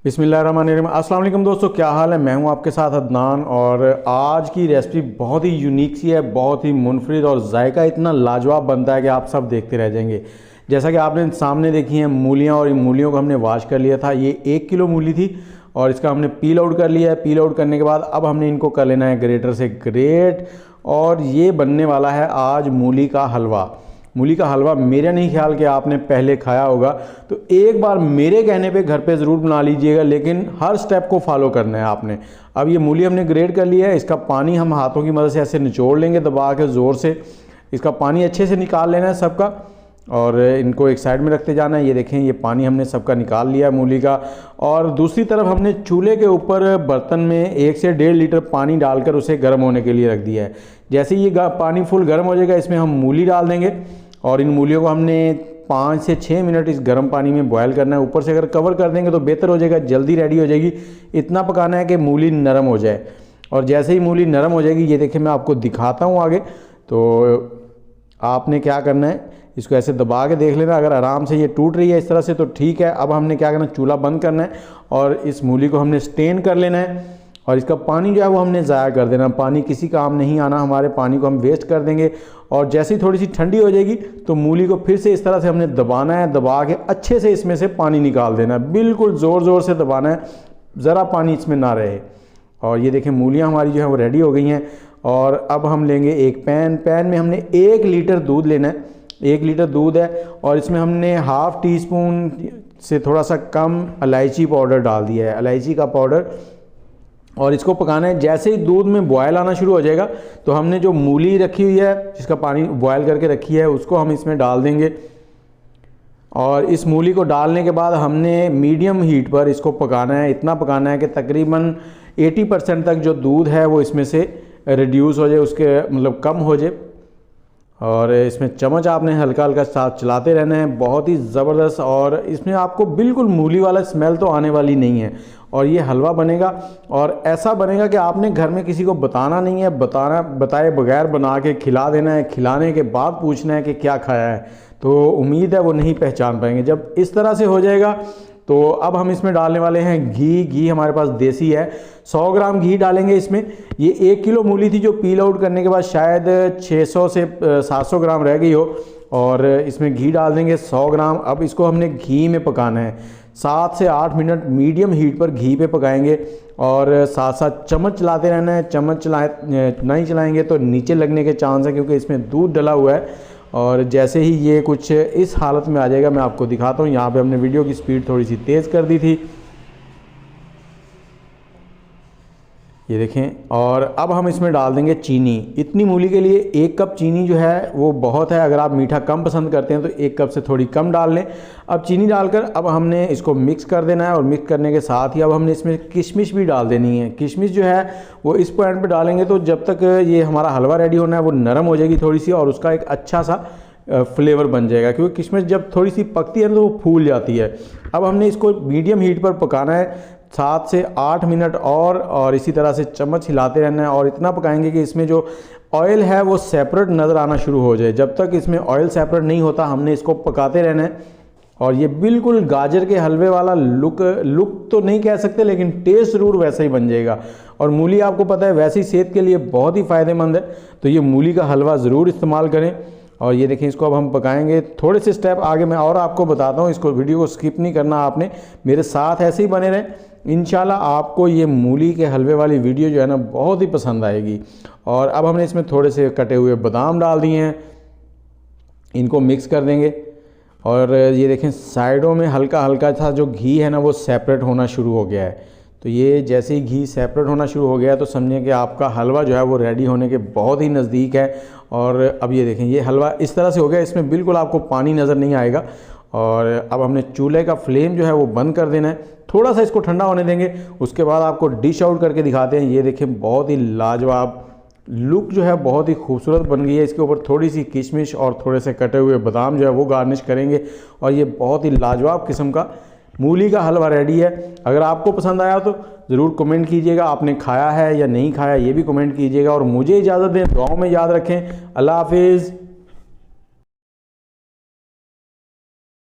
बिस्मिल्लाहिर्रहमानिर्रहीम। अस्सलाम वालेकुम दोस्तों, क्या हाल है। मैं हूं आपके साथ अदनान और आज की रेसिपी बहुत ही यूनिक सी है, बहुत ही मुनफरिद और जायका इतना लाजवाब बनता है कि आप सब देखते रह जाएंगे। जैसा कि आपने सामने देखी हैं मूलियां, और इन मूलियों को हमने वॉश कर लिया था। ये 1 किलो मूली थी और इसका हमने पील आउट कर लिया है। पील आउट करने के बाद अब हमने इनको कर लेना है ग्रेटर से ग्रेट, और ये बनने वाला है आज मूली का हलवा। मूली का हलवा मेरा नहीं ख्याल कि आपने पहले खाया होगा, तो एक बार मेरे कहने पे घर पे ज़रूर बना लीजिएगा, लेकिन हर स्टेप को फॉलो करना है आपने। अब ये मूली हमने ग्रेट कर लिया है, इसका पानी हम हाथों की मदद से ऐसे निचोड़ लेंगे, दबा के ज़ोर से इसका पानी अच्छे से निकाल लेना है सबका, और इनको एक साइड में रखते जाना है। ये देखें, ये पानी हमने सबका निकाल लिया है मूली का। और दूसरी तरफ हमने चूल्हे के ऊपर बर्तन में 1 से 1.5 लीटर पानी डालकर उसे गर्म होने के लिए रख दिया है। जैसे ही ये पानी फुल गर्म हो जाएगा, इसमें हम मूली डाल देंगे और इन मूलियों को हमने 5 से 6 मिनट इस गर्म पानी में बॉयल करना है। ऊपर से अगर कवर कर देंगे तो बेहतर हो जाएगा, जल्दी रेडी हो जाएगी। इतना पकाना है कि मूली नरम हो जाए, और जैसे ही मूली नरम हो जाएगी, ये देखिए मैं आपको दिखाता हूँ आगे। तो आपने क्या करना है, इसको ऐसे दबा के देख लेना, अगर आराम से ये टूट रही है इस तरह से तो ठीक है। अब हमने क्या करना है, चूल्हा बंद करना है और इस मूली को हमने स्टेन कर लेना है, और इसका पानी जो है वो हमने ज़ाया कर देना। पानी किसी काम नहीं आना हमारे, पानी को हम वेस्ट कर देंगे। और जैसे ही थोड़ी सी ठंडी हो जाएगी तो मूली को फिर से इस तरह से हमने दबाना है, दबा के अच्छे से इसमें से पानी निकाल देना है। बिल्कुल ज़ोर ज़ोर से दबाना है, ज़रा पानी इसमें ना रहे। और ये देखें मूलियाँ हमारी जो है वो रेडी हो गई हैं। और अब हम लेंगे एक पैन में हमने 1 लीटर दूध लेना है। 1 लीटर दूध है और इसमें हमने हाफ़ टी स्पून से थोड़ा सा कम इलायची पाउडर डाल दिया है, इलायची का पाउडर। और इसको पकाना है। जैसे ही दूध में बॉयल आना शुरू हो जाएगा तो हमने जो मूली रखी हुई है, जिसका पानी बॉयल करके रखी है, उसको हम इसमें डाल देंगे। और इस मूली को डालने के बाद हमने मीडियम हीट पर इसको पकाना है। इतना पकाना है कि तकरीबन 80% तक जो दूध है वो इसमें से रिड्यूस हो जाए, उसके मतलब कम हो जाए। और इसमें चम्मच आपने हल्का हल्का साथ चलाते रहना है, बहुत ही ज़बरदस्त। और इसमें आपको बिल्कुल मूली वाला स्मेल तो आने वाली नहीं है। और ये हलवा बनेगा और ऐसा बनेगा कि आपने घर में किसी को बताना नहीं है, बताए बगैर बना के खिला देना है। खिलाने के बाद पूछना है कि क्या खाया है, तो उम्मीद है वो नहीं पहचान पाएंगे। जब इस तरह से हो जाएगा तो अब हम इसमें डालने वाले हैं घी हमारे पास देसी है, 100 ग्राम घी डालेंगे इसमें। ये 1 किलो मूली थी जो पील आउट करने के बाद शायद 600 से 700 ग्राम रह गई हो, और इसमें घी डाल देंगे 100 ग्राम। अब इसको हमने घी में पकाना है, 7 से 8 मिनट मीडियम हीट पर घी पे पकाएंगे। और साथ साथ चम्मच चलाते रहना है, चम्मच नहीं चलाएंगे तो नीचे लगने के चांस है, क्योंकि इसमें दूध डला हुआ है। और जैसे ही ये कुछ इस हालत में आ जाएगा मैं आपको दिखाता हूँ। यहाँ पे हमने वीडियो की स्पीड थोड़ी सी तेज़ कर दी थी, ये देखें। और अब हम इसमें डाल देंगे चीनी। इतनी मूली के लिए 1 कप चीनी जो है वो बहुत है। अगर आप मीठा कम पसंद करते हैं तो 1 कप से थोड़ी कम डाल लें। अब चीनी डालकर अब हमने इसको मिक्स कर देना है, और मिक्स करने के साथ ही अब हमने इसमें किशमिश भी डाल देनी है। किशमिश जो है वो इस पॉइंट पे डालेंगे तो जब तक ये हमारा हलवा रेडी होना है वो नरम हो जाएगी थोड़ी सी, और उसका एक अच्छा सा फ्लेवर बन जाएगा, क्योंकि किशमिश जब थोड़ी सी पकती है तो वो फूल जाती है। अब हमने इसको मीडियम हीट पर पकाना है 7 से 8 मिनट और इसी तरह से चम्मच हिलाते रहना है। और इतना पकाएंगे कि इसमें जो ऑयल है वो सेपरेट नज़र आना शुरू हो जाए। जब तक इसमें ऑयल सेपरेट नहीं होता हमने इसको पकाते रहना है। और ये बिल्कुल गाजर के हलवे वाला लुक तो नहीं कह सकते, लेकिन टेस्ट ज़रूर वैसा ही बन जाएगा। और मूली आपको पता है वैसे ही सेहत के लिए बहुत ही फ़ायदेमंद है, तो ये मूली का हलवा ज़रूर इस्तेमाल करें। और ये देखें, इसको अब हम पकाएंगे। थोड़े से स्टेप आगे मैं और आपको बताता हूँ, इसको वीडियो को स्किप नहीं करना आपने, मेरे साथ ऐसे ही बने रहें। इंशाल्लाह आपको ये मूली के हलवे वाली वीडियो जो है ना बहुत ही पसंद आएगी। और अब हमने इसमें थोड़े से कटे हुए बादाम डाल दिए हैं, इनको मिक्स कर देंगे। और ये देखें साइडों में हल्का हल्का था जो घी है ना वो सेपरेट होना शुरू हो गया है। तो ये जैसे ही घी सेपरेट होना शुरू हो गया तो समझिए कि आपका हलवा जो है वो रेडी होने के बहुत ही नज़दीक है। और अब ये देखें ये हलवा इस तरह से हो गया, इसमें बिल्कुल आपको पानी नज़र नहीं आएगा। और अब हमने चूल्हे का फ्लेम जो है वो बंद कर देना है, थोड़ा सा इसको ठंडा होने देंगे। उसके बाद आपको डिश आउट करके दिखाते हैं। ये देखें बहुत ही लाजवाब लुक जो है बहुत ही खूबसूरत बन गई है। इसके ऊपर थोड़ी सी किशमिश और थोड़े से कटे हुए बादाम जो है वो गार्निश करेंगे, और ये बहुत ही लाजवाब किस्म का मूली का हलवा रेडी है। अगर आपको पसंद आया तो ज़रूर कमेंट कीजिएगा, आपने खाया है या नहीं खाया ये भी कमेंट कीजिएगा। और मुझे इजाज़त दें, दुआओं में याद रखें। अल्लाह हाफिज़।